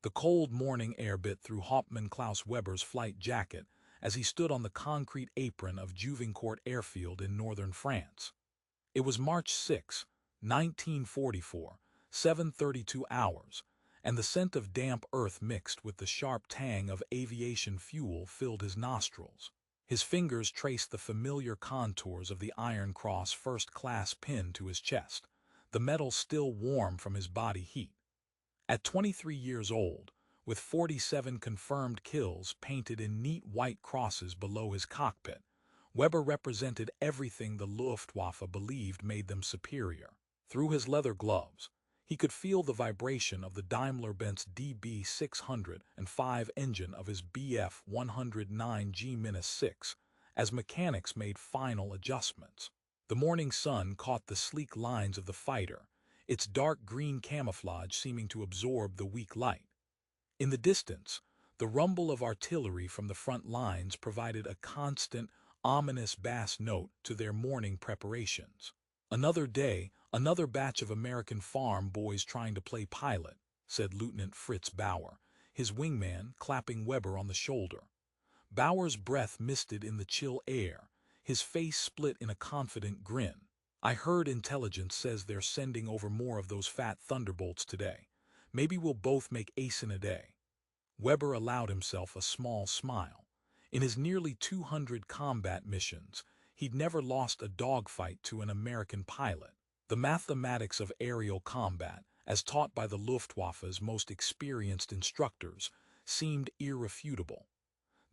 The cold morning air bit through Hauptmann Klaus Weber's flight jacket as he stood on the concrete apron of Juvincourt airfield in northern France. It was March 6, 1944, 7:32 hours, and the scent of damp earth mixed with the sharp tang of aviation fuel filled his nostrils. His fingers traced the familiar contours of the Iron Cross first-class pin to his chest, the metal still warm from his body heat. At 23 years old, with 47 confirmed kills painted in neat white crosses below his cockpit, Weber represented everything the Luftwaffe believed made them superior. Through his leather gloves, he could feel the vibration of the Daimler-Benz DB605 engine of his Bf 109G-6 as mechanics made final adjustments. The morning sun caught the sleek lines of the fighter, its dark green camouflage seeming to absorb the weak light. In the distance, the rumble of artillery from the front lines provided a constant, ominous bass note to their morning preparations. "Another day, another batch of American farm boys trying to play pilot," said Lieutenant Fritz Bauer, his wingman, clapping Weber on the shoulder. Bauer's breath misted in the chill air, his face split in a confident grin. "I heard intelligence says they're sending over more of those fat Thunderbolts today. Maybe we'll both make ace in a day." Weber allowed himself a small smile. In his nearly 200 combat missions, he'd never lost a dogfight to an American pilot. The mathematics of aerial combat, as taught by the Luftwaffe's most experienced instructors, seemed irrefutable.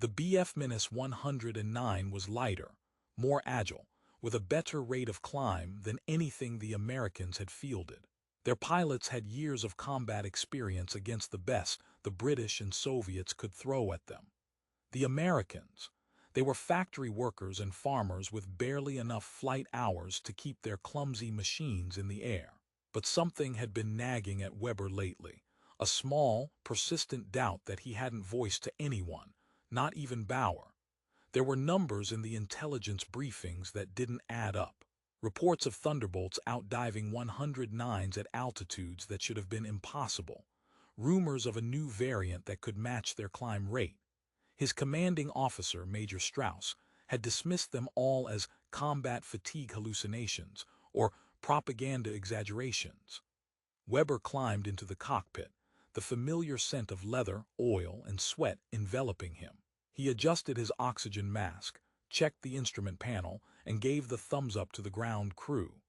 The Bf-109 was lighter, more agile, with a better rate of climb than anything the Americans had fielded. Their pilots had years of combat experience against the best the British and Soviets could throw at them. The Americans, they were factory workers and farmers with barely enough flight hours to keep their clumsy machines in the air. But something had been nagging at Weber lately, a small, persistent doubt that he hadn't voiced to anyone, not even Bauer. There were numbers in the intelligence briefings that didn't add up. Reports of Thunderbolts outdiving 109s at altitudes that should have been impossible. Rumors of a new variant that could match their climb rate. His commanding officer, Major Strauss, had dismissed them all as combat fatigue hallucinations or propaganda exaggerations. Weber climbed into the cockpit, the familiar scent of leather, oil, and sweat enveloping him. He adjusted his oxygen mask, checked the instrument panel, and gave the thumbs up to the ground crew.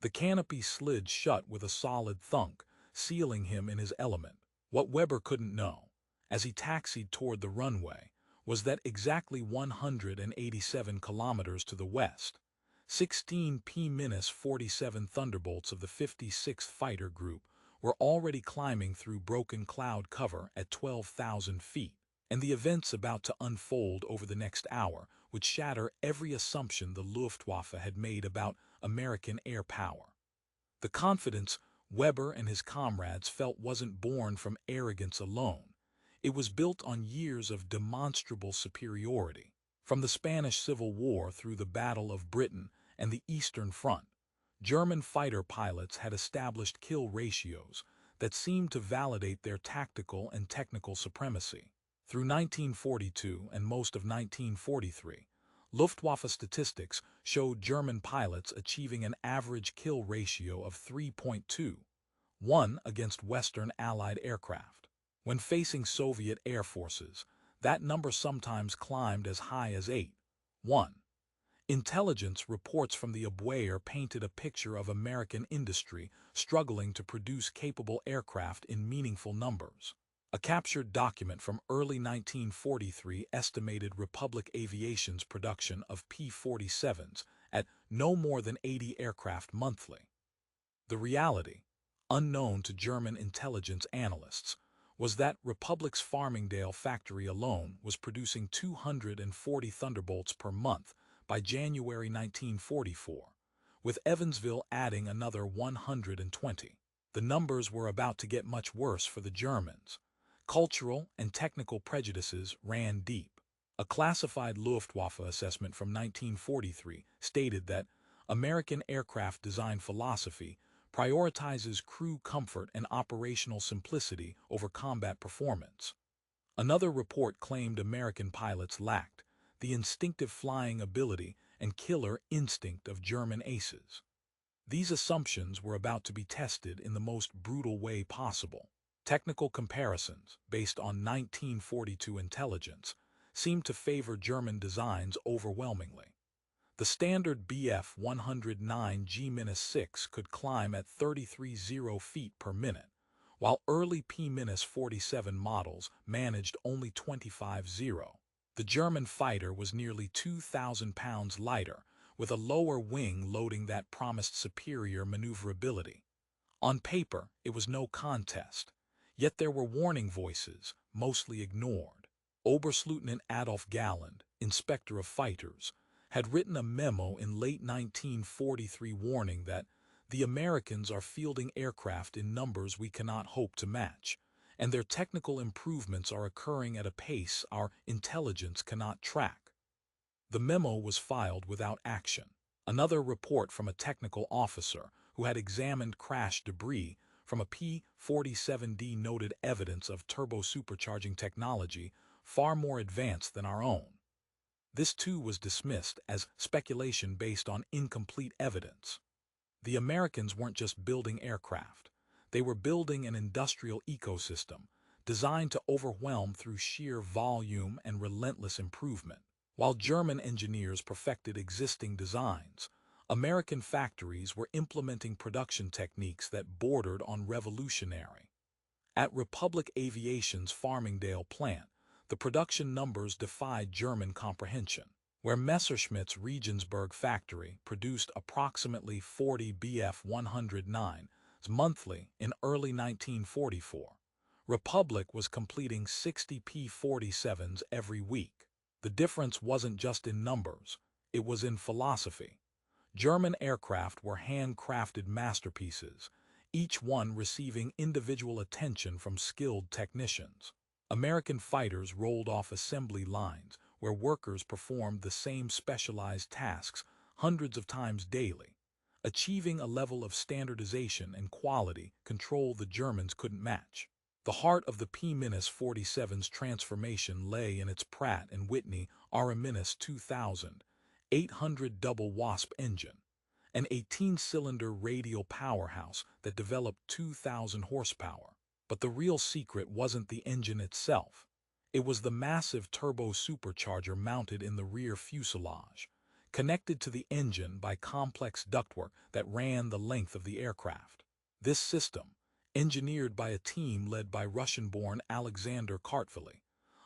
The canopy slid shut with a solid thunk, sealing him in his element. What Weber couldn't know, as he taxied toward the runway, was that exactly 187 kilometers to the west, 16 P-47 Thunderbolts of the 56th Fighter Group were already climbing through broken cloud cover at 12,000 feet, and the events about to unfold over the next hour would shatter every assumption the Luftwaffe had made about American air power. The confidence Weber and his comrades felt wasn't born from arrogance alone. It was built on years of demonstrable superiority. From the Spanish Civil War through the Battle of Britain and the Eastern Front, German fighter pilots had established kill ratios that seemed to validate their tactical and technical supremacy. Through 1942 and most of 1943, Luftwaffe statistics showed German pilots achieving an average kill ratio of 3.21 against Western Allied aircraft. When facing Soviet air forces, that number sometimes climbed as high as 8.1. Intelligence reports from the Abwehr painted a picture of American industry struggling to produce capable aircraft in meaningful numbers. A captured document from early 1943 estimated Republic Aviation's production of P-47s at no more than 80 aircraft monthly. The reality, unknown to German intelligence analysts, was that Republic's Farmingdale factory alone was producing 240 Thunderbolts per month by January 1944, with Evansville adding another 120. The numbers were about to get much worse for the Germans. Cultural and technical prejudices ran deep. A classified Luftwaffe assessment from 1943 stated that American aircraft design philosophy prioritizes crew comfort and operational simplicity over combat performance. Another report claimed American pilots lacked the instinctive flying ability and killer instinct of German aces. These assumptions were about to be tested in the most brutal way possible. Technical comparisons, based on 1942 intelligence, seemed to favor German designs overwhelmingly. The standard Bf-109 G-6 could climb at 33.0 feet per minute, while early P-47 models managed only 25.0. The German fighter was nearly 2,000 pounds lighter, with a lower wing loading that promised superior maneuverability. On paper, it was no contest, yet there were warning voices, mostly ignored. Oberstleutnant Adolf Galland, inspector of fighters, had written a memo in late 1943 warning that the Americans are fielding aircraft in numbers we cannot hope to match, and their technical improvements are occurring at a pace our intelligence cannot track. The memo was filed without action. Another report from a technical officer who had examined crash debris from a P-47D noted evidence of turbo-supercharging technology far more advanced than our own. This too was dismissed as speculation based on incomplete evidence. The Americans weren't just building aircraft. They were building an industrial ecosystem designed to overwhelm through sheer volume and relentless improvement. While German engineers perfected existing designs, American factories were implementing production techniques that bordered on revolutionary. At Republic Aviation's Farmingdale plant, the production numbers defied German comprehension. Where Messerschmitt's Regensburg factory produced approximately 40 Bf-109s monthly in early 1944, Republic was completing 60 P-47s every week. The difference wasn't just in numbers, it was in philosophy. German aircraft were handcrafted masterpieces, each one receiving individual attention from skilled technicians. American fighters rolled off assembly lines where workers performed the same specialized tasks hundreds of times daily, achieving a level of standardization and quality control the Germans couldn't match. The heart of the P-47's transformation lay in its Pratt & Whitney RMS-2000 800 double Wasp engine, an 18-cylinder radial powerhouse that developed 2,000 horsepower. But the real secret wasn't the engine itself. It was the massive turbo supercharger mounted in the rear fuselage, connected to the engine by complex ductwork that ran the length of the aircraft. This system, engineered by a team led by Russian-born Alexander Kartveli,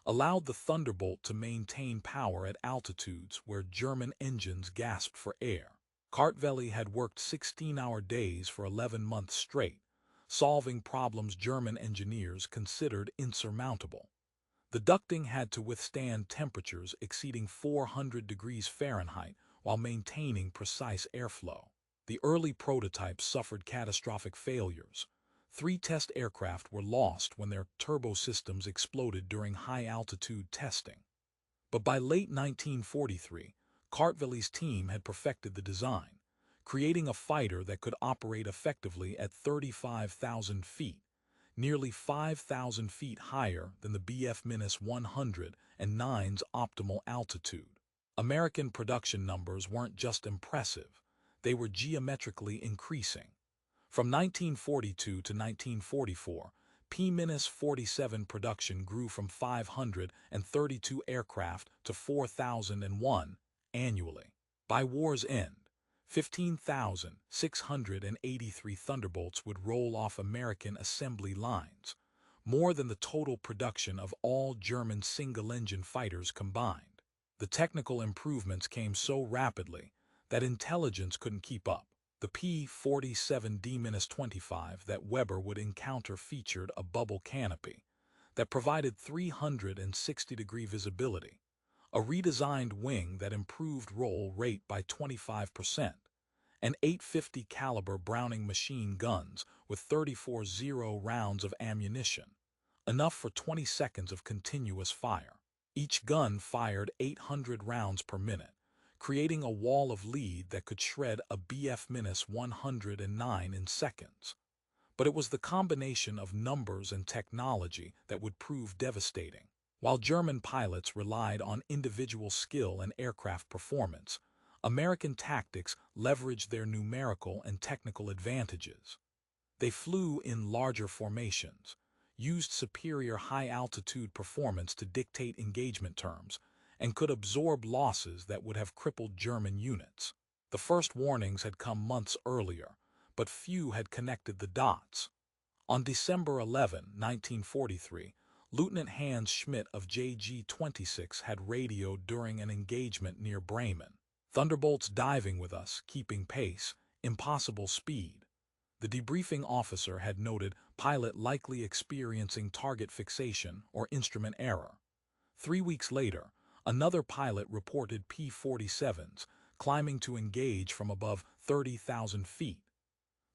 allowed the Thunderbolt to maintain power at altitudes where German engines gasped for air. Kartveli had worked 16-hour days for 11 months straight, solving problems German engineers considered insurmountable. The ducting had to withstand temperatures exceeding 400 degrees Fahrenheit while maintaining precise airflow. The early prototypes suffered catastrophic failures. 3 test aircraft were lost when their turbo systems exploded during high-altitude testing. But by late 1943, Kartveli's team had perfected the design, creating a fighter that could operate effectively at 35,000 feet, nearly 5,000 feet higher than the Bf-109's optimal altitude. American production numbers weren't just impressive, they were geometrically increasing. From 1942 to 1944, P-47 production grew from 532 aircraft to 4,001 annually. By war's end, 15,683 Thunderbolts would roll off American assembly lines, more than the total production of all German single-engine fighters combined. The technical improvements came so rapidly that intelligence couldn't keep up. The P-47D-25 that Weber would encounter featured a bubble canopy that provided 360-degree visibility, a redesigned wing that improved roll rate by 25%, and 850 caliber Browning machine guns with 34.0 rounds of ammunition, enough for 20 seconds of continuous fire. Each gun fired 800 rounds per minute, creating a wall of lead that could shred a Bf-109 in seconds. But it was the combination of numbers and technology that would prove devastating. While German pilots relied on individual skill and aircraft performance, American tactics leveraged their numerical and technical advantages. They flew in larger formations, used superior high-altitude performance to dictate engagement terms, and could absorb losses that would have crippled German units. The first warnings had come months earlier, but few had connected the dots. On December 11, 1943, Lieutenant Hans Schmidt of JG-26 had radioed during an engagement near Bremen. "Thunderbolts diving with us, keeping pace, impossible speed." The debriefing officer had noted pilot likely experiencing target fixation or instrument error. 3 weeks later, another pilot reported P-47s climbing to engage from above 30,000 feet.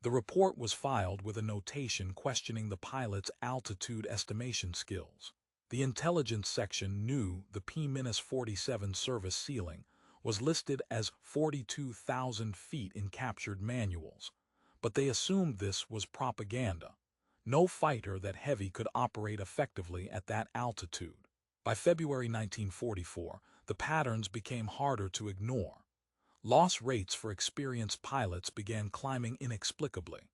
The report was filed with a notation questioning the pilot's altitude estimation skills. The intelligence section knew the P-47 service ceiling was listed as 42,000 feet in captured manuals, but they assumed this was propaganda. No fighter that heavy could operate effectively at that altitude. By February 1944, the patterns became harder to ignore. Loss rates for experienced pilots began climbing inexplicably.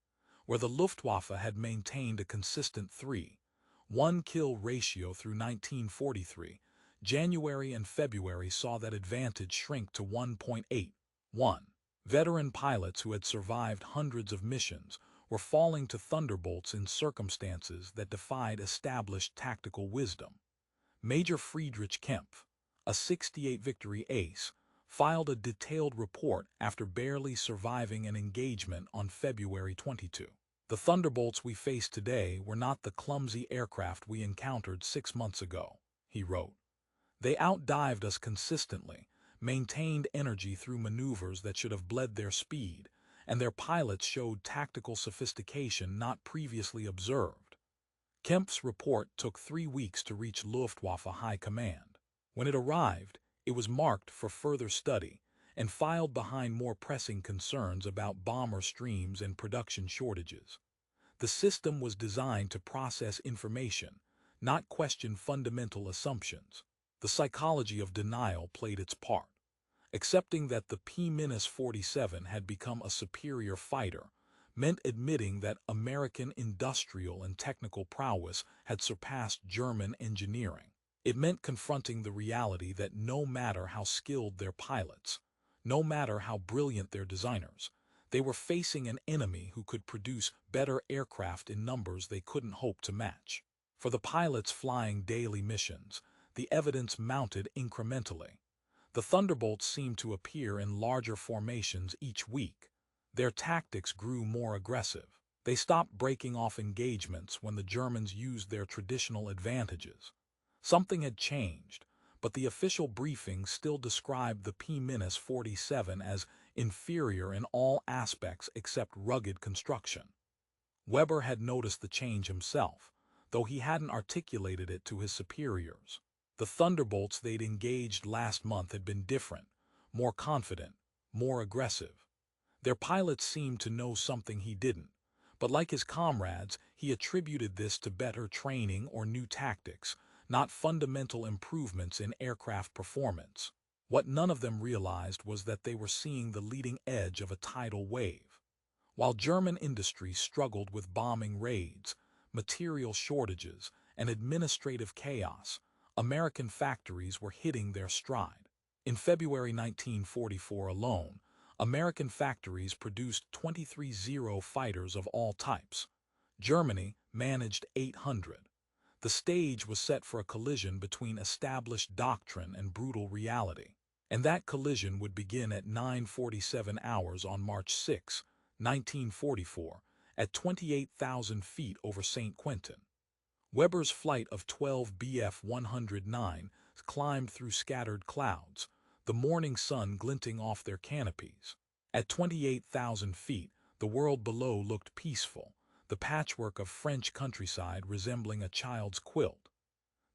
Where the Luftwaffe had maintained a consistent 3-1 kill ratio through 1943, January and February saw that advantage shrink to 1.81. Veteran pilots who had survived hundreds of missions were falling to Thunderbolts in circumstances that defied established tactical wisdom. Major Friedrich Kempf, a 68 victory ace, filed a detailed report after barely surviving an engagement on February 22. "The Thunderbolts we face today were not the clumsy aircraft we encountered 6 months ago," he wrote. "They outdived us consistently, maintained energy through maneuvers that should have bled their speed, and their pilots showed tactical sophistication not previously observed." Kempf's report took 3 weeks to reach Luftwaffe High Command. When it arrived, it was marked for further study and filed behind more pressing concerns about bomber streams and production shortages. The system was designed to process information, not question fundamental assumptions. The psychology of denial played its part. Accepting that the P-47 had become a superior fighter meant admitting that American industrial and technical prowess had surpassed German engineering. It meant confronting the reality that no matter how skilled their pilots, no matter how brilliant their designers, they were facing an enemy who could produce better aircraft in numbers they couldn't hope to match. For the pilots flying daily missions, the evidence mounted incrementally. The Thunderbolts seemed to appear in larger formations each week. Their tactics grew more aggressive. They stopped breaking off engagements when the Germans used their traditional advantages. Something had changed, but the official briefing still described the P-47 as inferior in all aspects except rugged construction. Weber had noticed the change himself, though he hadn't articulated it to his superiors. The Thunderbolts they'd engaged last month had been different, more confident, more aggressive. Their pilots seemed to know something he didn't, but like his comrades, he attributed this to better training or new tactics, not fundamental improvements in aircraft performance. What none of them realized was that they were seeing the leading edge of a tidal wave. While German industry struggled with bombing raids, material shortages, and administrative chaos, American factories were hitting their stride. In February 1944 alone, American factories produced 23 Zero fighters of all types. Germany managed 800. The stage was set for a collision between established doctrine and brutal reality. And that collision would begin at 9:47 hours on March 6, 1944, at 28,000 feet over St. Quentin. Weber's flight of 12 Bf-109 climbed through scattered clouds, the morning sun glinting off their canopies. At 28,000 feet, the world below looked peaceful, the patchwork of French countryside resembling a child's quilt.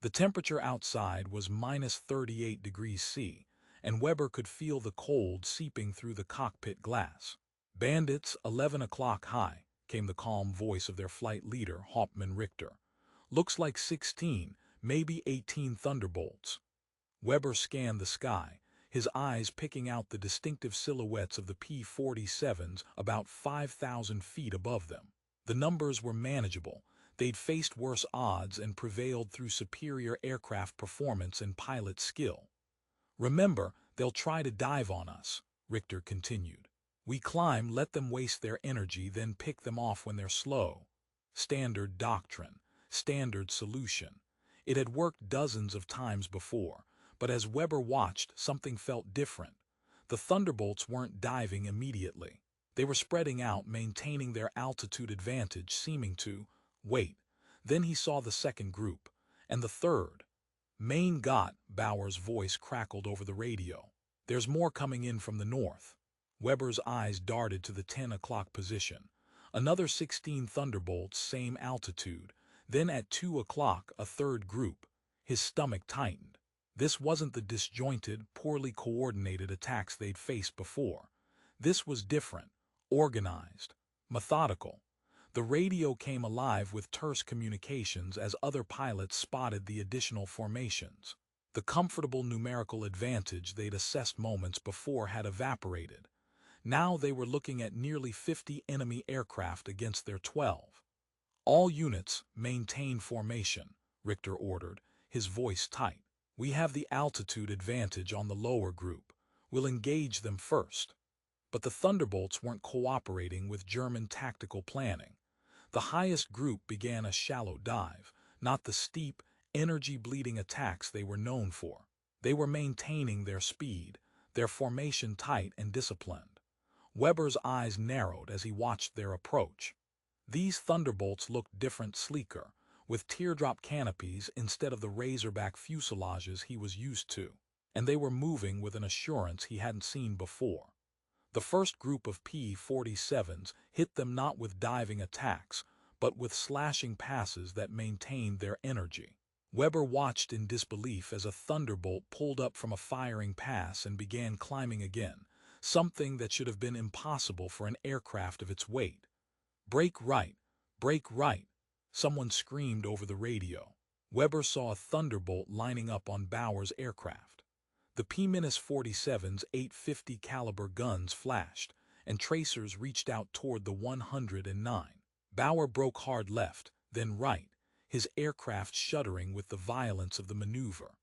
The temperature outside was -38 degrees C, and Weber could feel the cold seeping through the cockpit glass. "Bandits, 11 o'clock high," came the calm voice of their flight leader, Hauptmann Richter. "Looks like 16, maybe 18 Thunderbolts." Weber scanned the sky, his eyes picking out the distinctive silhouettes of the P-47s about 5,000 feet above them. The numbers were manageable. They'd faced worse odds and prevailed through superior aircraft performance and pilot skill. "Remember, they'll try to dive on us," Richter continued. "We climb, let them waste their energy, then pick them off when they're slow." Standard doctrine, standard solution. It had worked dozens of times before, but as Weber watched, something felt different. The Thunderbolts weren't diving immediately. They were spreading out, maintaining their altitude advantage, seeming to wait. Then he saw the second group, and the third. "Main got," Bauer's voice crackled over the radio. "There's more coming in from the north." Weber's eyes darted to the 10 o'clock position. Another 16 Thunderbolts, same altitude. Then at 2 o'clock, a third group. His stomach tightened. This wasn't the disjointed, poorly coordinated attacks they'd faced before. This was different, organized, methodical. The radio came alive with terse communications as other pilots spotted the additional formations. The comfortable numerical advantage they'd assessed moments before had evaporated. Now they were looking at nearly 50 enemy aircraft against their 12. "All units, maintain formation," Richter ordered, his voice tight. "We have the altitude advantage on the lower group. We'll engage them first." But the Thunderbolts weren't cooperating with German tactical planning. The highest group began a shallow dive, not the steep, energy-bleeding attacks they were known for. They were maintaining their speed, their formation tight and disciplined. Weber's eyes narrowed as he watched their approach. These Thunderbolts looked different, sleeker, with teardrop canopies instead of the razorback fuselages he was used to, and they were moving with an assurance he hadn't seen before. The first group of P-47s hit them not with diving attacks, but with slashing passes that maintained their energy. Weber watched in disbelief as a Thunderbolt pulled up from a firing pass and began climbing again, something that should have been impossible for an aircraft of its weight. "Brake right, brake right," someone screamed over the radio. Weber saw a Thunderbolt lining up on Bauer's aircraft. The P-47's 850 caliber guns flashed, and tracers reached out toward the 109. Bauer broke hard left, then right, his aircraft shuddering with the violence of the maneuver.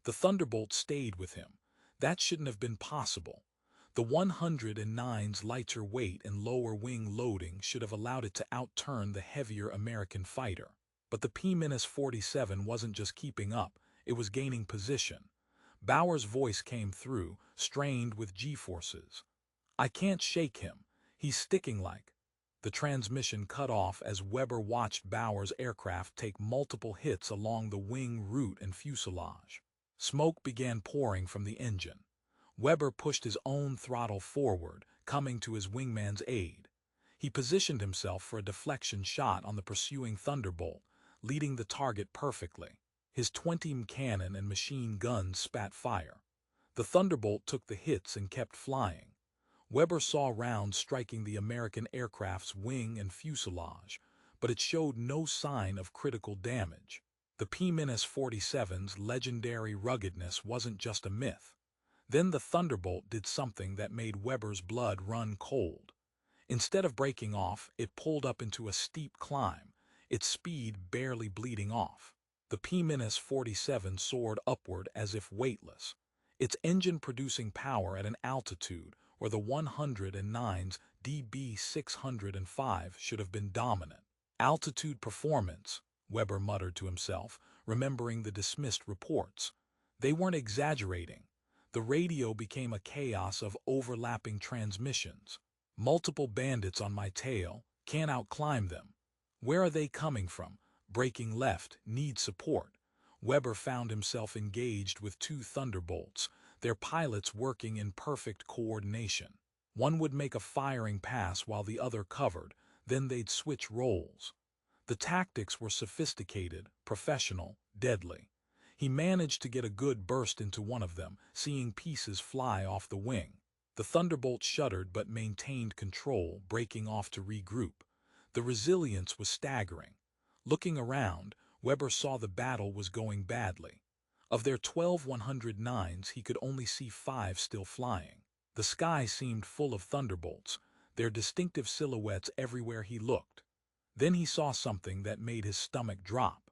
The Thunderbolt stayed with him. That shouldn't have been possible. The 109's lighter weight and lower wing loading should have allowed it to outturn the heavier American fighter. But the P-47 wasn't just keeping up, it was gaining position. Bauer's voice came through, strained with G-forces. "I can't shake him. He's sticking like—" The transmission cut off as Weber watched Bauer's aircraft take multiple hits along the wing root and fuselage. Smoke began pouring from the engine. Weber pushed his own throttle forward, coming to his wingman's aid. He positioned himself for a deflection shot on the pursuing Thunderbolt, leading the target perfectly. His 20 cannon and machine guns spat fire. The Thunderbolt took the hits and kept flying. Weber saw rounds striking the American aircraft's wing and fuselage, but it showed no sign of critical damage. The P-47's legendary ruggedness wasn't just a myth. Then the Thunderbolt did something that made Weber's blood run cold. Instead of breaking off, it pulled up into a steep climb, its speed barely bleeding off. The P-47 soared upward as if weightless, its engine producing power at an altitude where the 109's DB-605 should have been dominant. "Altitude performance," Weber muttered to himself, remembering the dismissed reports. They weren't exaggerating. The radio became a chaos of overlapping transmissions. "Multiple bandits on my tail, can't outclimb them. Where are they coming from? Braking left, need support." Weber found himself engaged with 2 Thunderbolts, their pilots working in perfect coordination. One would make a firing pass while the other covered, then they'd switch roles. The tactics were sophisticated, professional, deadly. He managed to get a good burst into one of them, seeing pieces fly off the wing. The Thunderbolt shuddered but maintained control, breaking off to regroup. The resilience was staggering. Looking around, Weber saw the battle was going badly. Of their 12 109s, he could only see 5 still flying. The sky seemed full of Thunderbolts, their distinctive silhouettes everywhere he looked. Then he saw something that made his stomach drop.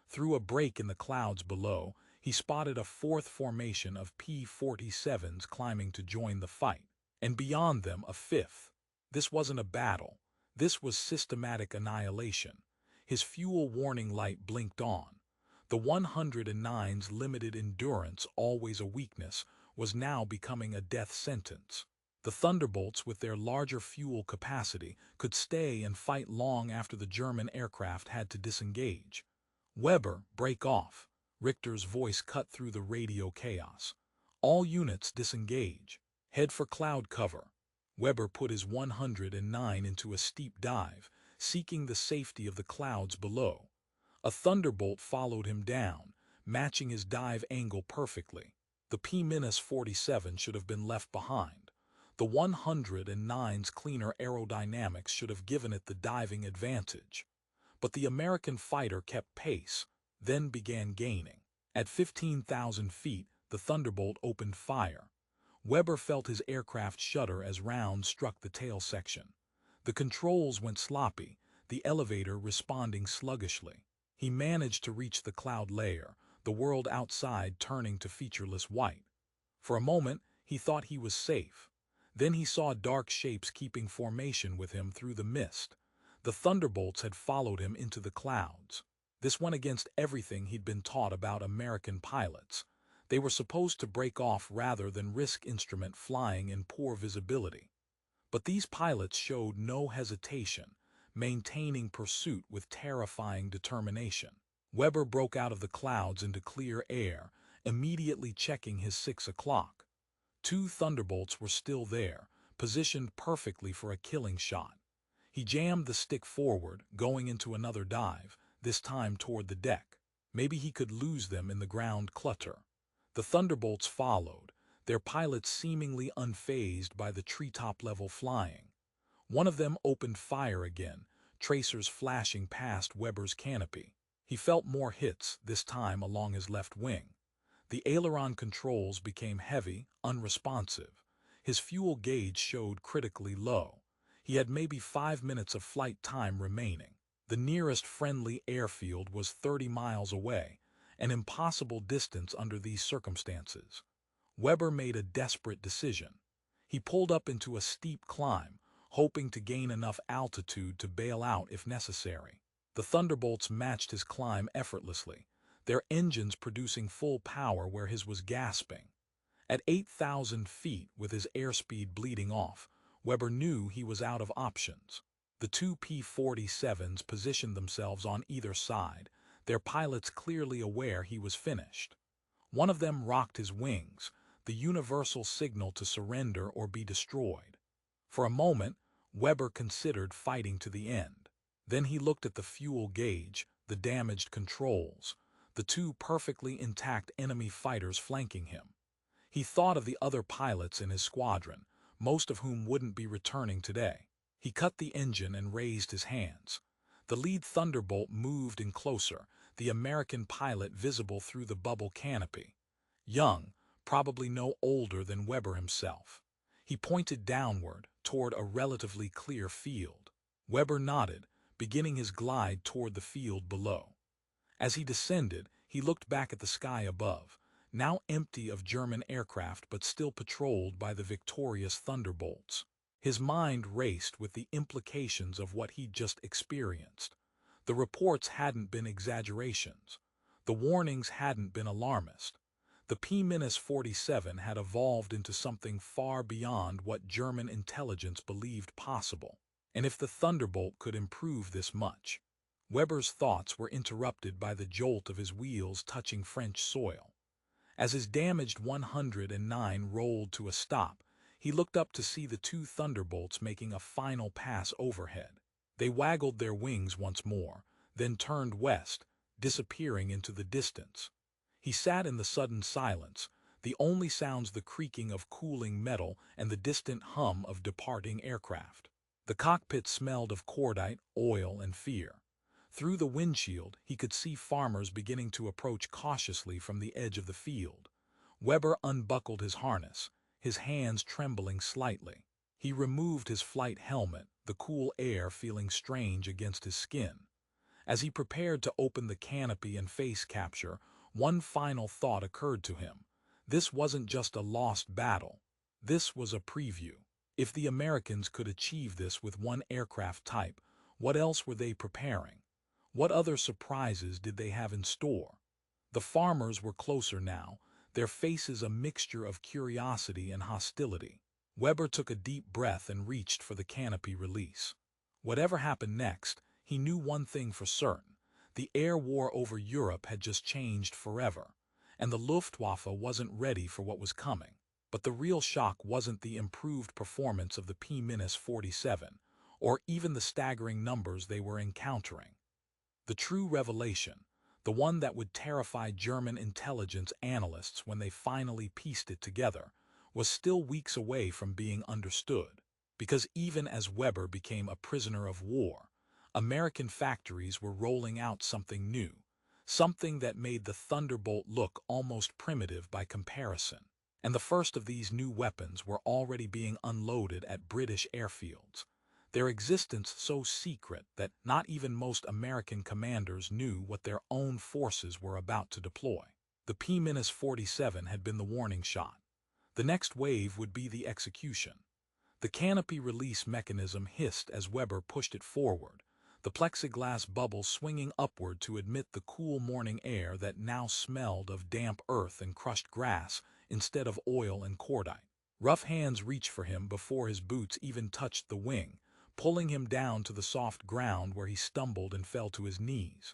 Through a break in the clouds below, he spotted a fourth formation of P-47s climbing to join the fight, and beyond them a fifth. This wasn't a battle. This was systematic annihilation. His fuel warning light blinked on. The 109's limited endurance, always a weakness, was now becoming a death sentence. The Thunderbolts, with their larger fuel capacity, could stay and fight long after the German aircraft had to disengage. "Weber, break off." Richter's voice cut through the radio chaos. "All units disengage. Head for cloud cover." Weber put his 109 into a steep dive, seeking the safety of the clouds below. A Thunderbolt followed him down, matching his dive angle perfectly. The P-47 should have been left behind. The 109's cleaner aerodynamics should have given it the diving advantage. But the American fighter kept pace, then began gaining. At 15,000 feet, the Thunderbolt opened fire. Weber felt his aircraft shudder as rounds struck the tail section. The controls went sloppy, the elevator responding sluggishly. He managed to reach the cloud layer, the world outside turning to featureless white. For a moment, he thought he was safe. Then he saw dark shapes keeping formation with him through the mist. The Thunderbolts had followed him into the clouds. This went against everything he'd been taught about American pilots. They were supposed to break off rather than risk instrument flying in poor visibility. But these pilots showed no hesitation, maintaining pursuit with terrifying determination. Weber broke out of the clouds into clear air, immediately checking his 6 o'clock. 2 Thunderbolts were still there, positioned perfectly for a killing shot. He jammed the stick forward, going into another dive, this time toward the deck. Maybe he could lose them in the ground clutter. The Thunderbolts followed, their pilots seemingly unfazed by the treetop-level flying. One of them opened fire again, tracers flashing past Weber's canopy. He felt more hits, this time along his left wing. The aileron controls became heavy, unresponsive. His fuel gauge showed critically low. He had maybe 5 minutes of flight time remaining. The nearest friendly airfield was 30 miles away, an impossible distance under these circumstances. Weber made a desperate decision. He pulled up into a steep climb, hoping to gain enough altitude to bail out if necessary. The Thunderbolts matched his climb effortlessly, their engines producing full power where his was gasping. At 8,000 feet, with his airspeed bleeding off, Weber knew he was out of options. The 2 P-47s positioned themselves on either side, their pilots clearly aware he was finished. One of them rocked his wings, the universal signal to surrender or be destroyed. For a moment, Weber considered fighting to the end. Then he looked at the fuel gauge, the damaged controls, the 2 perfectly intact enemy fighters flanking him. He thought of the other pilots in his squadron, most of whom wouldn't be returning today. He cut the engine and raised his hands. The lead Thunderbolt moved in closer, the American pilot visible through the bubble canopy. Young, probably no older than Weber himself. He pointed downward, toward a relatively clear field. Weber nodded, beginning his glide toward the field below. As he descended, he looked back at the sky above, now empty of German aircraft but still patrolled by the victorious Thunderbolts. His mind raced with the implications of what he'd just experienced. The reports hadn't been exaggerations. The warnings hadn't been alarmist. The P-47 had evolved into something far beyond what German intelligence believed possible. And if the Thunderbolt could improve this much... Weber's thoughts were interrupted by the jolt of his wheels touching French soil. As his damaged 109 rolled to a stop, he looked up to see the 2 Thunderbolts making a final pass overhead. They waggled their wings once more, then turned west, disappearing into the distance. He sat in the sudden silence, the only sounds the creaking of cooling metal and the distant hum of departing aircraft. The cockpit smelled of cordite, oil, and fear. Through the windshield, he could see farmers beginning to approach cautiously from the edge of the field. Weber unbuckled his harness, his hands trembling slightly. He removed his flight helmet, the cool air feeling strange against his skin. As he prepared to open the canopy and face capture, one final thought occurred to him. This wasn't just a lost battle. This was a preview. If the Americans could achieve this with one aircraft type, what else were they preparing? What other surprises did they have in store? The farmers were closer now, their faces a mixture of curiosity and hostility. Weber took a deep breath and reached for the canopy release. Whatever happened next, he knew one thing for certain. The air war over Europe had just changed forever, and the Luftwaffe wasn't ready for what was coming. But the real shock wasn't the improved performance of the P-47, or even the staggering numbers they were encountering. The true revelation, the one that would terrify German intelligence analysts when they finally pieced it together, was still weeks away from being understood. Because even as Weber became a prisoner of war, American factories were rolling out something new, something that made the Thunderbolt look almost primitive by comparison. And the first of these new weapons were already being unloaded at British airfields, their existence so secret that not even most American commanders knew what their own forces were about to deploy. The P-47 had been the warning shot. The next wave would be the execution. The canopy release mechanism hissed as Weber pushed it forward, the plexiglass bubble swinging upward to admit the cool morning air that now smelled of damp earth and crushed grass instead of oil and cordite. Rough hands reached for him before his boots even touched the wing, pulling him down to the soft ground where he stumbled and fell to his knees.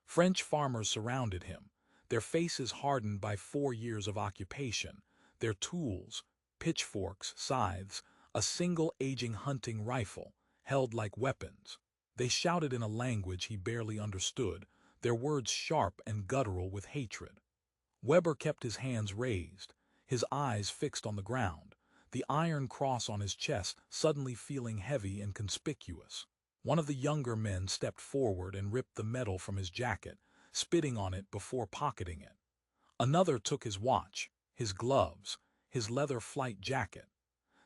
French farmers surrounded him, their faces hardened by 4 years of occupation, their tools, pitchforks, scythes, a single aging hunting rifle, held like weapons. They shouted in a language he barely understood, their words sharp and guttural with hatred. Weber kept his hands raised, his eyes fixed on the ground, the iron cross on his chest suddenly feeling heavy and conspicuous. One of the younger men stepped forward and ripped the metal from his jacket, spitting on it before pocketing it. Another took his watch, his gloves, his leather flight jacket.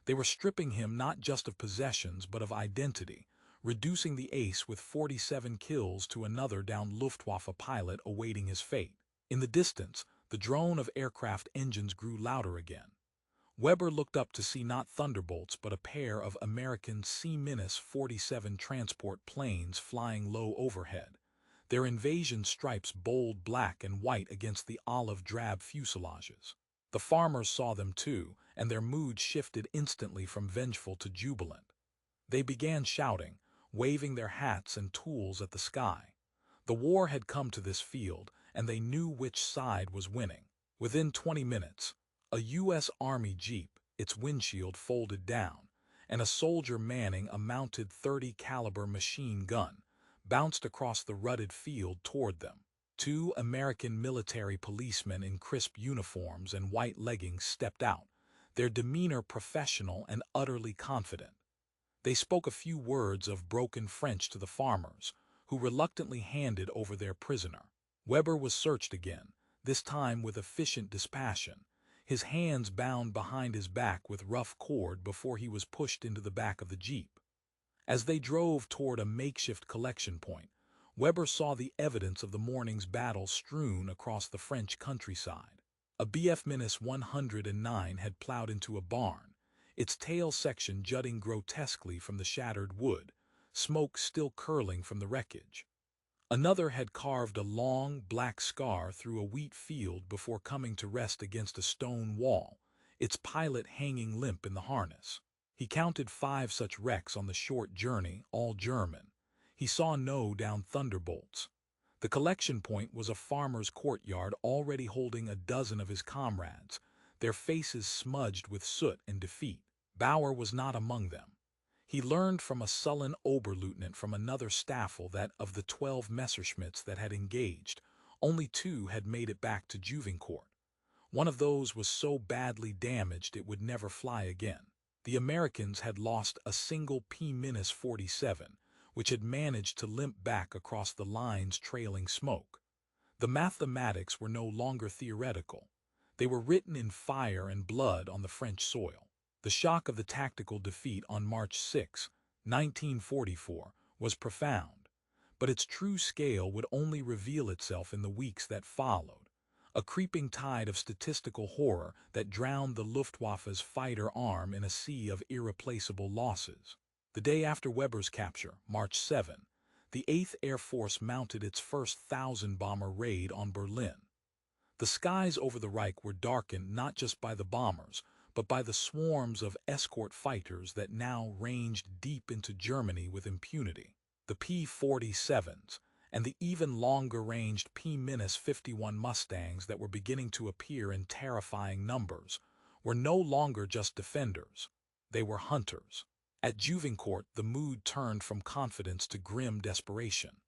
They were stripping him not just of possessions but of identity, reducing the ace with 47 kills to another downed Luftwaffe pilot awaiting his fate. In the distance, the drone of aircraft engines grew louder again. Weber looked up to see not Thunderbolts but a pair of American C-47 transport planes flying low overhead, their invasion stripes bold black and white against the olive-drab fuselages. The farmers saw them too, and their mood shifted instantly from vengeful to jubilant. They began shouting, waving their hats and tools at the sky. The war had come to this field, and they knew which side was winning. Within 20 minutes, a U.S. Army Jeep, its windshield folded down, and a soldier manning a mounted .30 caliber machine gun, bounced across the rutted field toward them. 2 American military policemen in crisp uniforms and white leggings stepped out, their demeanor professional and utterly confident. They spoke a few words of broken French to the farmers, who reluctantly handed over their prisoner. Weber was searched again, this time with efficient dispassion, his hands bound behind his back with rough cord before he was pushed into the back of the Jeep. As they drove toward a makeshift collection point, Weber saw the evidence of the morning's battle strewn across the French countryside. A Bf-109 had plowed into a barn, its tail section jutting grotesquely from the shattered wood, smoke still curling from the wreckage. Another had carved a long, black scar through a wheat field before coming to rest against a stone wall, its pilot hanging limp in the harness. He counted 5 such wrecks on the short journey, all German. He saw no downed Thunderbolts. The collection point was a farmer's courtyard already holding a dozen of his comrades, their faces smudged with soot and defeat. Bauer was not among them. He learned from a sullen Oberleutnant from another staffel that of the 12 Messerschmitts that had engaged, Only 2 had made it back to Juvincourt. One of those was so badly damaged it would never fly again. The Americans had lost a single P-47, which had managed to limp back across the lines trailing smoke. The mathematics were no longer theoretical. They were written in fire and blood on the French soil. The shock of the tactical defeat on March 6, 1944, was profound, but its true scale would only reveal itself in the weeks that followed. A creeping tide of statistical horror that drowned the Luftwaffe's fighter arm in a sea of irreplaceable losses. The day after Weber's capture, March 7, the 8th Air Force mounted its first 1,000-bomber raid on Berlin. The skies over the Reich were darkened not just by the bombers, but by the swarms of escort fighters that now ranged deep into Germany with impunity. The P-47s, and the even longer-ranged P-51 Mustangs that were beginning to appear in terrifying numbers, were no longer just defenders. They were hunters. At Juvincourt, the mood turned from confidence to grim desperation.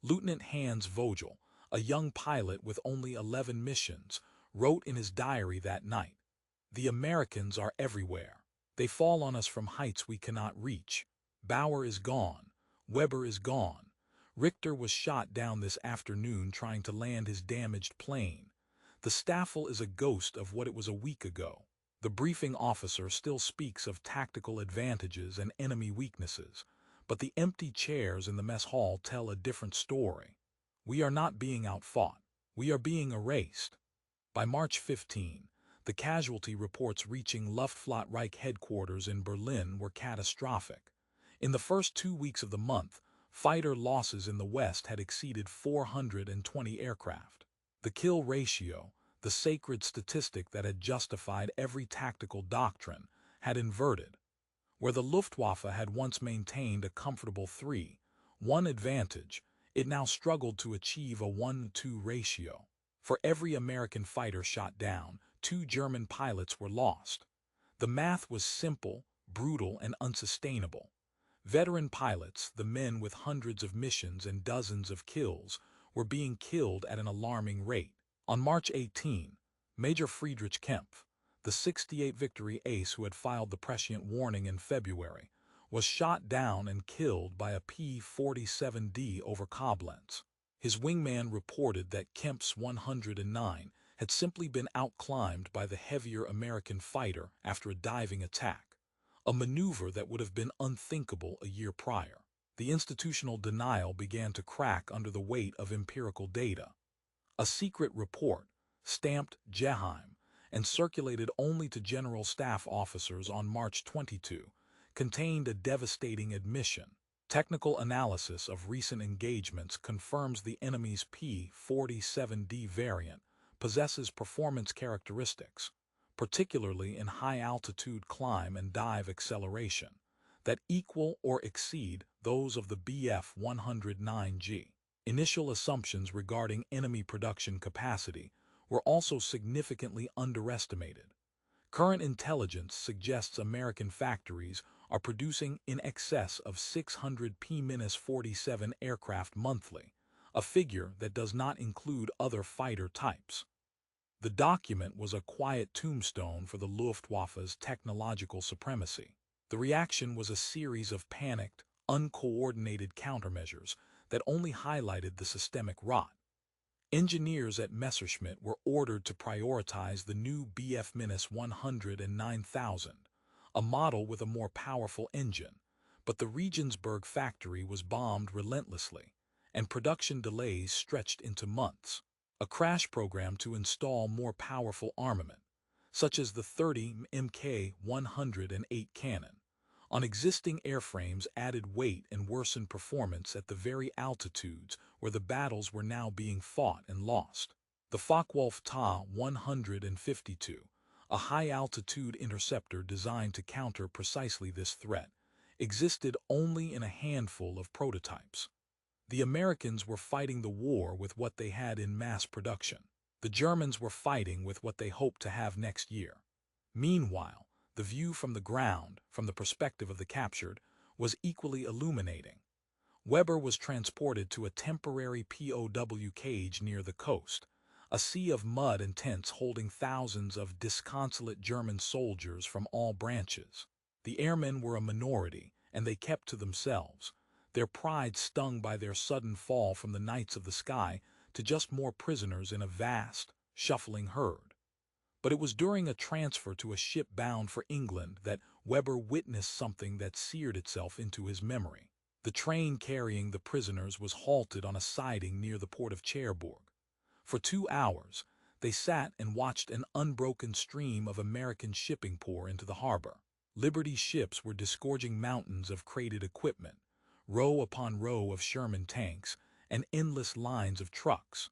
Lieutenant Hans Vogel, a young pilot with only 11 missions, wrote in his diary that night, "The Americans are everywhere. They fall on us from heights we cannot reach. Bauer is gone. Weber is gone. Richter was shot down this afternoon trying to land his damaged plane. The Staffel is a ghost of what it was a week ago." The briefing officer still speaks of tactical advantages and enemy weaknesses, but the empty chairs in the mess hall tell a different story. We are not being outfought. We are being erased. By March 15, the casualty reports reaching Luftwaffe Reich headquarters in Berlin were catastrophic. In the first 2 weeks of the month, fighter losses in the West had exceeded 420 aircraft. The kill ratio, the sacred statistic that had justified every tactical doctrine, had inverted. Where the Luftwaffe had once maintained a comfortable 3-1 advantage, it now struggled to achieve a 1-2 ratio. For every American fighter shot down, 2 German pilots were lost. The math was simple, brutal, and unsustainable. Veteran pilots, the men with hundreds of missions and dozens of kills, were being killed at an alarming rate. On March 18, Major Friedrich Kempf, the 68 Victory ace who had filed the prescient warning in February, was shot down and killed by a P-47D over Koblenz. His wingman reported that Kempf's 109 had simply been outclimbed by the heavier American fighter after a diving attack, a maneuver that would have been unthinkable a year prior. The institutional denial began to crack under the weight of empirical data. A secret report, stamped Geheim, and circulated only to General Staff officers on March 22, contained a devastating admission. Technical analysis of recent engagements confirms the enemy's P-47D variant possesses performance characteristics, particularly in high-altitude climb and dive acceleration, that equal or exceed those of the Bf-109G. Initial assumptions regarding enemy production capacity were also significantly underestimated. Current intelligence suggests American factories are producing in excess of 600 P-47 aircraft monthly, a figure that does not include other fighter types. The document was a quiet tombstone for the Luftwaffe's technological supremacy. The reaction was a series of panicked, uncoordinated countermeasures that only highlighted the systemic rot. Engineers at Messerschmitt were ordered to prioritize the new Bf-100 and 9000, a model with a more powerful engine, but the Regensburg factory was bombed relentlessly, and production delays stretched into months. A crash program to install more powerful armament, such as the 30 Mk-108 cannon, on existing airframes added weight and worsened performance at the very altitudes where the battles were now being fought and lost. The Focke-Wulf Ta-152, a high-altitude interceptor designed to counter precisely this threat, existed only in a handful of prototypes. The Americans were fighting the war with what they had in mass production. The Germans were fighting with what they hoped to have next year. Meanwhile, the view from the ground, from the perspective of the captured, was equally illuminating. Weber was transported to a temporary POW cage near the coast, a sea of mud and tents holding thousands of disconsolate German soldiers from all branches. The airmen were a minority, and they kept to themselves, their pride stung by their sudden fall from the knights of the sky to just more prisoners in a vast, shuffling herd. But it was during a transfer to a ship bound for England that Weber witnessed something that seared itself into his memory. The train carrying the prisoners was halted on a siding near the port of Cherbourg. For 2 hours, they sat and watched an unbroken stream of American shipping pour into the harbor. Liberty's ships were disgorging mountains of crated equipment, row upon row of Sherman tanks, and endless lines of trucks.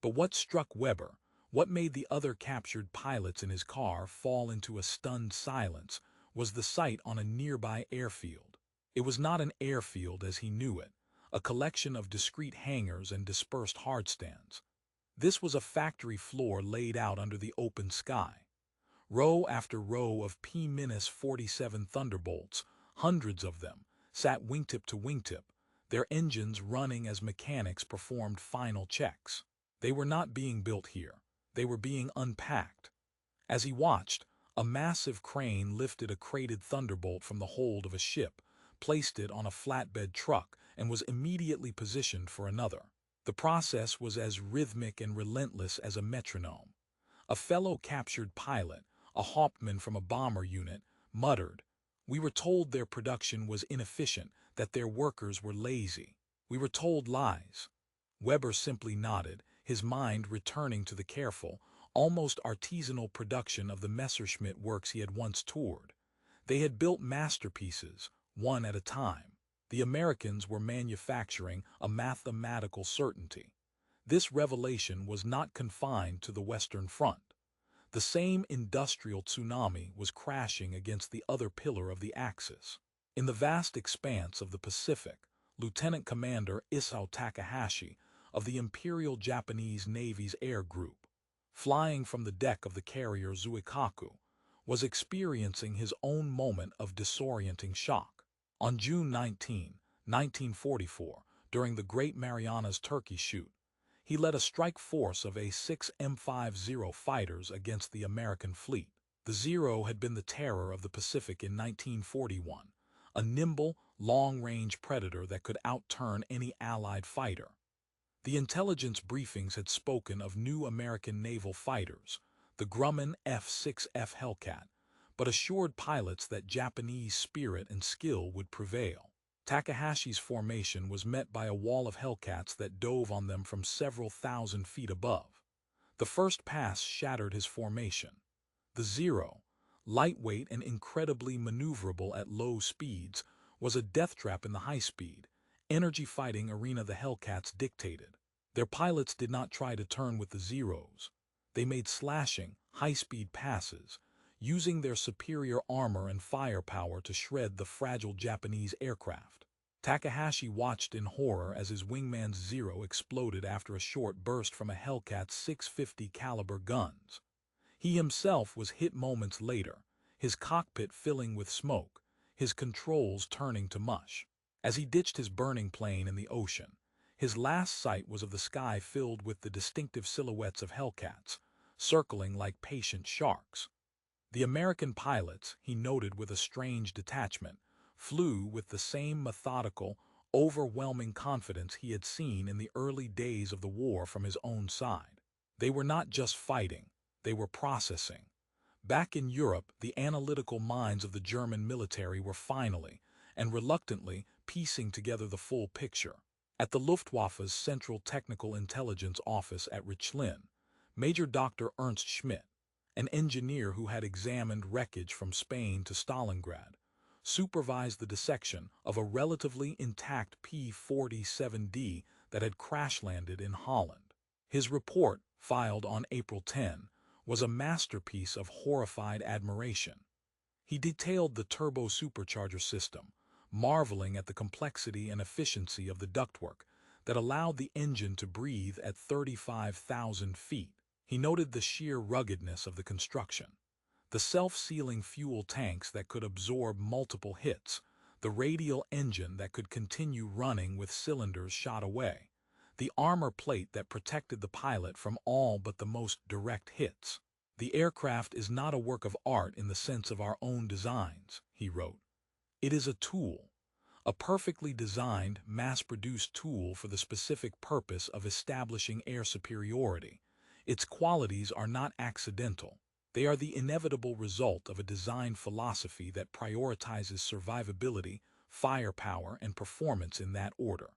But what struck Weber, what made the other captured pilots in his car fall into a stunned silence, was the sight on a nearby airfield. It was not an airfield as he knew it, a collection of discrete hangars and dispersed hardstands. This was a factory floor laid out under the open sky. Row after row of P-47 Thunderbolts, hundreds of them, sat wingtip to wingtip, their engines running as mechanics performed final checks. They were not being built here. They were being unpacked. As he watched, a massive crane lifted a crated Thunderbolt from the hold of a ship, placed it on a flatbed truck, and was immediately positioned for another. The process was as rhythmic and relentless as a metronome. A fellow captured pilot, a Hauptmann from a bomber unit, muttered, "We were told their production was inefficient, that their workers were lazy. We were told lies." Weber simply nodded, his mind returning to the careful, almost artisanal production of the Messerschmitt works he had once toured. They had built masterpieces, one at a time. The Americans were manufacturing a mathematical certainty. This revelation was not confined to the Western Front. The same industrial tsunami was crashing against the other pillar of the Axis. In the vast expanse of the Pacific, Lieutenant Commander Isao Takahashi of the Imperial Japanese Navy's Air Group, flying from the deck of the carrier Zuikaku, was experiencing his own moment of disorienting shock. On June 19, 1944, during the Great Marianas Turkey Shoot, he led a strike force of A-6 M50 fighters against the American fleet. The Zero had been the terror of the Pacific in 1941, a nimble, long-range predator that could outturn any Allied fighter. The intelligence briefings had spoken of new American naval fighters, the Grumman F-6F Hellcat, but assured pilots that Japanese spirit and skill would prevail. Takahashi's formation was met by a wall of Hellcats that dove on them from several thousand feet above. The first pass shattered his formation. The Zero, lightweight and incredibly maneuverable at low speeds, was a death trap in the high-speed, energy-fighting arena the Hellcats dictated. Their pilots did not try to turn with the Zeros. They made slashing, high-speed passes, using their superior armor and firepower to shred the fragile Japanese aircraft. Takahashi watched in horror as his wingman's Zero exploded after a short burst from a Hellcat's 650 caliber guns. He himself was hit moments later, his cockpit filling with smoke, his controls turning to mush. As he ditched his burning plane in the ocean, his last sight was of the sky filled with the distinctive silhouettes of Hellcats, circling like patient sharks. The American pilots, he noted with a strange detachment, flew with the same methodical, overwhelming confidence he had seen in the early days of the war from his own side. They were not just fighting, they were processing. Back in Europe, the analytical minds of the German military were finally, and reluctantly, piecing together the full picture. At the Luftwaffe's Central Technical Intelligence Office at Richlin, Major Dr. Ernst Schmidt, an engineer who had examined wreckage from Spain to Stalingrad, supervised the dissection of a relatively intact P-47D that had crash-landed in Holland. His report, filed on April 10, was a masterpiece of horrified admiration. He detailed the turbo-supercharger system, marveling at the complexity and efficiency of the ductwork that allowed the engine to breathe at 35,000 feet. He noted the sheer ruggedness of the construction, the self-sealing fuel tanks that could absorb multiple hits, the radial engine that could continue running with cylinders shot away, the armor plate that protected the pilot from all but the most direct hits. "The aircraft is not a work of art in the sense of our own designs," he wrote. "It is a tool, a perfectly designed, mass-produced tool for the specific purpose of establishing air superiority. Its qualities are not accidental. They are the inevitable result of a design philosophy that prioritizes survivability, firepower, and performance in that order.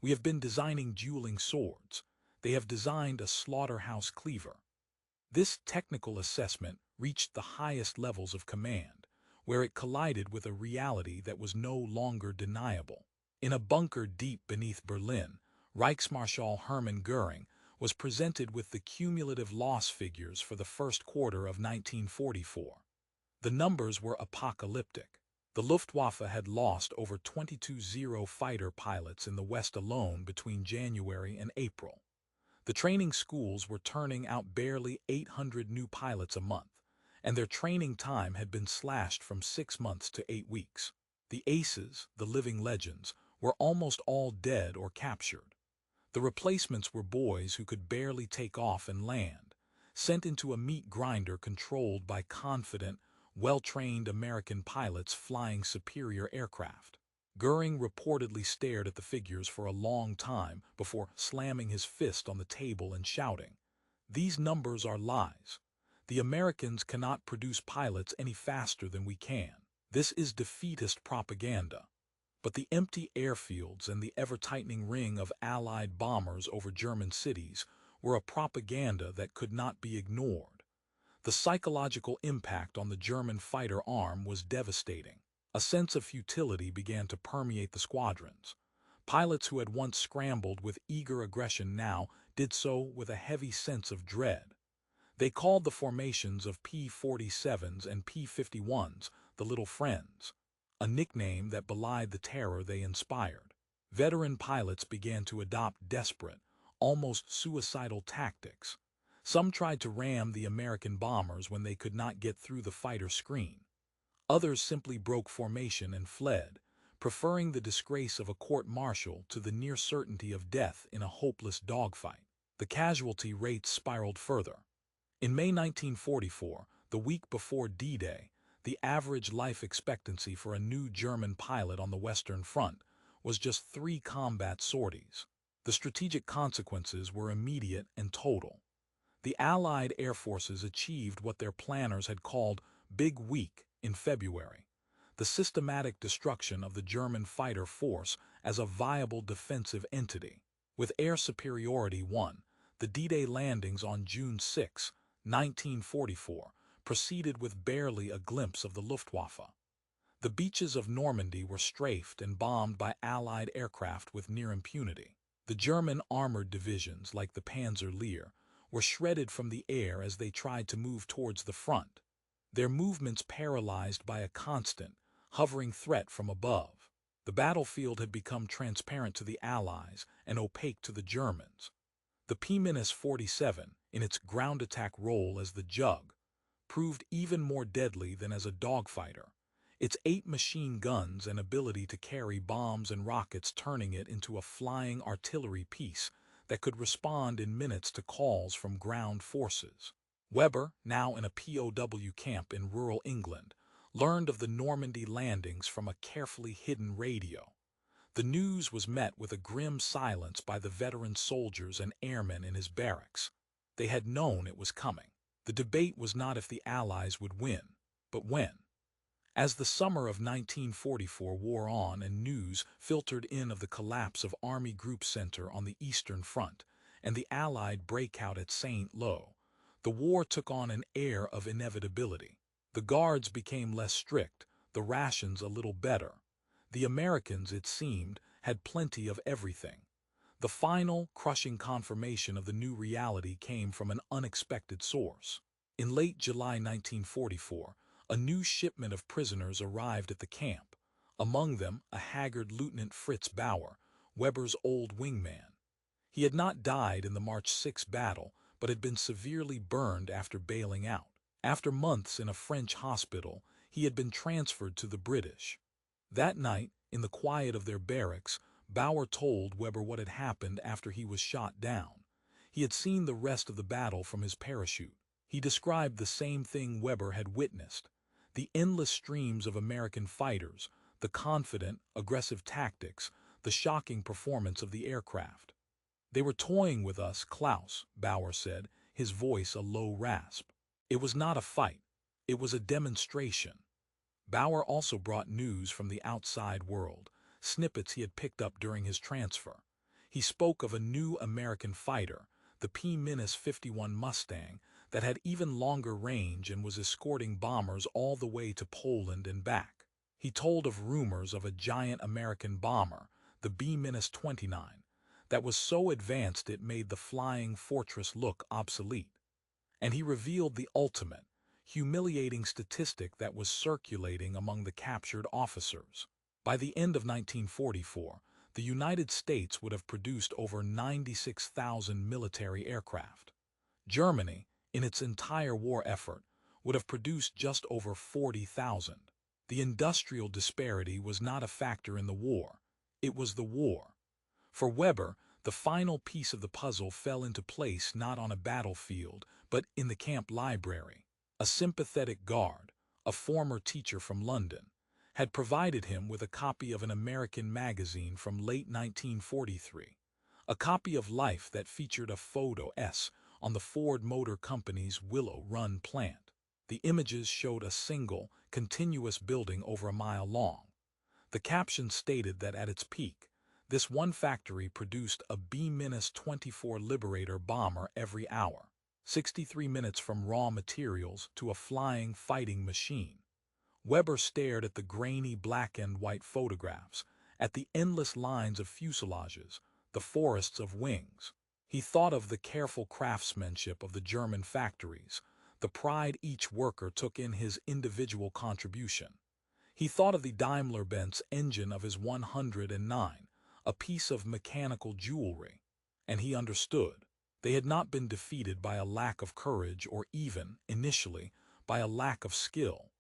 We have been designing dueling swords. They have designed a slaughterhouse cleaver." This technical assessment reached the highest levels of command, where it collided with a reality that was no longer deniable. In a bunker deep beneath Berlin, Reichsmarschall Hermann Göring was presented with the cumulative loss figures for the first quarter of 1944. The numbers were apocalyptic. The Luftwaffe had lost over 22 fighter pilots in the West alone between January and April. The training schools were turning out barely 800 new pilots a month, and their training time had been slashed from 6 months to 8 weeks. The aces, the living legends, were almost all dead or captured. The replacements were boys who could barely take off and land, sent into a meat grinder controlled by confident, well-trained American pilots flying superior aircraft. Göring reportedly stared at the figures for a long time before slamming his fist on the table and shouting, "These numbers are lies. The Americans cannot produce pilots any faster than we can. This is defeatist propaganda." But the empty airfields and the ever-tightening ring of Allied bombers over German cities were a propaganda that could not be ignored. The psychological impact on the German fighter arm was devastating. A sense of futility began to permeate the squadrons. Pilots who had once scrambled with eager aggression now did so with a heavy sense of dread. They called the formations of P-47s and P-51s the Little Friends, a nickname that belied the terror they inspired. Veteran pilots began to adopt desperate, almost suicidal tactics. Some tried to ram the American bombers when they could not get through the fighter screen. Others simply broke formation and fled, preferring the disgrace of a court-martial to the near certainty of death in a hopeless dogfight. The casualty rates spiraled further. In May 1944, the week before D-Day, the average life expectancy for a new German pilot on the Western Front was just 3 combat sorties. The strategic consequences were immediate and total. The Allied air forces achieved what their planners had called Big Week in February, the systematic destruction of the German fighter force as a viable defensive entity. With air superiority won, the D-Day landings on June 6, 1944, proceeded with barely a glimpse of the Luftwaffe. The beaches of Normandy were strafed and bombed by Allied aircraft with near impunity. The German armored divisions, like the Panzer Lehr, were shredded from the air as they tried to move towards the front, their movements paralyzed by a constant, hovering threat from above. The battlefield had become transparent to the Allies and opaque to the Germans. The P-47, in its ground attack role as the Jug, proved even more deadly than as a dogfighter, its 8 machine guns and ability to carry bombs and rockets turning it into a flying artillery piece that could respond in minutes to calls from ground forces. Weber, now in a POW camp in rural England, learned of the Normandy landings from a carefully hidden radio. The news was met with a grim silence by the veteran soldiers and airmen in his barracks. They had known it was coming. The debate was not if the Allies would win, but when. As the summer of 1944 wore on and news filtered in of the collapse of Army Group Center on the Eastern Front and the Allied breakout at St. Lo, the war took on an air of inevitability. The guards became less strict, the rations a little better. The Americans, it seemed, had plenty of everything. The final, crushing confirmation of the new reality came from an unexpected source. In late July 1944, a new shipment of prisoners arrived at the camp, among them a haggard Lieutenant Fritz Bauer, Weber's old wingman. He had not died in the March 6 battle, but had been severely burned after bailing out. After months in a French hospital, he had been transferred to the British. That night, in the quiet of their barracks, Bauer told Weber what had happened after he was shot down. He had seen the rest of the battle from his parachute. He described the same thing Weber had witnessed: the endless streams of American fighters, the confident, aggressive tactics, the shocking performance of the aircraft. "They were toying with us, Klaus," Bauer said, his voice a low rasp. "It was not a fight. It was a demonstration." Bauer also brought news from the outside world, snippets he had picked up during his transfer. He spoke of a new American fighter, the P-51 Mustang, that had even longer range and was escorting bombers all the way to Poland and back. He told of rumors of a giant American bomber, the B-29, that was so advanced it made the flying fortress look obsolete. And he revealed the ultimate, humiliating statistic that was circulating among the captured officers. By the end of 1944, the United States would have produced over 96,000 military aircraft. Germany, in its entire war effort, would have produced just over 40,000. The industrial disparity was not a factor in the war. It was the war. For Weber, the final piece of the puzzle fell into place not on a battlefield, but in the camp library. A sympathetic guard, a former teacher from London, had provided him with a copy of an American magazine from late 1943, a copy of Life that featured a photo on the Ford Motor Company's Willow Run plant. The images showed a single, continuous building over a mile long. The caption stated that at its peak, this one factory produced a B-24 Liberator bomber every hour, 63 minutes from raw materials to a flying fighting machine. Weber stared at the grainy black and white photographs, at the endless lines of fuselages, the forests of wings. He thought of the careful craftsmanship of the German factories, the pride each worker took in his individual contribution. He thought of the Daimler-Benz engine of his 109, a piece of mechanical jewelry, and he understood. They had not been defeated by a lack of courage or even, initially, by a lack of skill.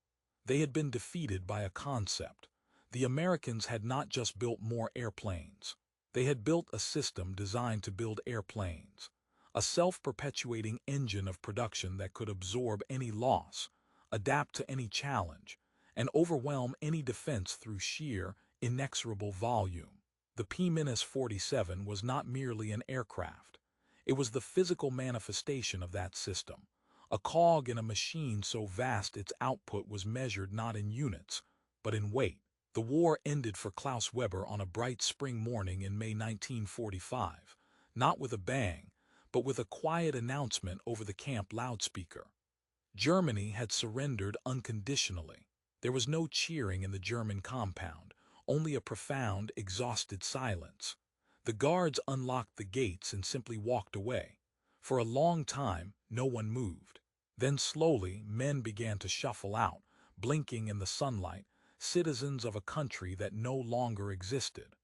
They had been defeated by a concept. The Americans had not just built more airplanes. They had built a system designed to build airplanes, a self-perpetuating engine of production that could absorb any loss, adapt to any challenge, and overwhelm any defense through sheer, inexorable volume. The P-47 was not merely an aircraft. It was the physical manifestation of that system, a cog in a machine so vast its output was measured not in units, but in weight. The war ended for Klaus Weber on a bright spring morning in May 1945, not with a bang, but with a quiet announcement over the camp loudspeaker. Germany had surrendered unconditionally. There was no cheering in the German compound, only a profound, exhausted silence. The guards unlocked the gates and simply walked away. For a long time, no one moved. Then slowly, men began to shuffle out, blinking in the sunlight, citizens of a country that no longer existed.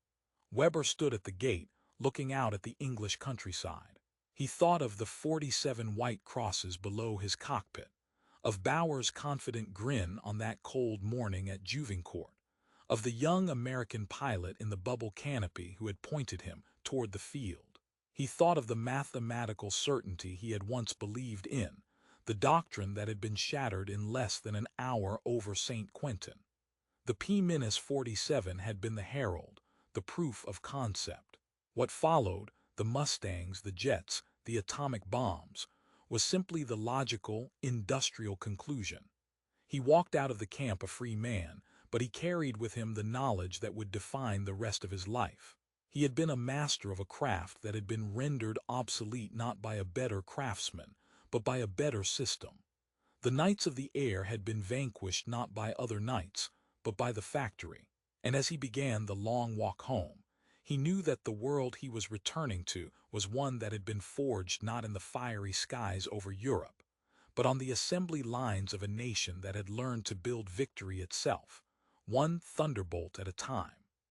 Weber stood at the gate, looking out at the English countryside. He thought of the 47 white crosses below his cockpit, of Bauer's confident grin on that cold morning at Juvincourt, of the young American pilot in the bubble canopy who had pointed him toward the field. He thought of the mathematical certainty he had once believed in, the doctrine that had been shattered in less than an hour over St. Quentin. The P-47 had been the herald, the proof of concept. What followed, the Mustangs, the jets, the atomic bombs, was simply the logical, industrial conclusion. He walked out of the camp a free man, but he carried with him the knowledge that would define the rest of his life. He had been a master of a craft that had been rendered obsolete not by a better craftsman, but by a better system. The knights of the air had been vanquished not by other knights, but by the factory. And as he began the long walk home, he knew that the world he was returning to was one that had been forged not in the fiery skies over Europe, but on the assembly lines of a nation that had learned to build victory itself, one thunderbolt at a time.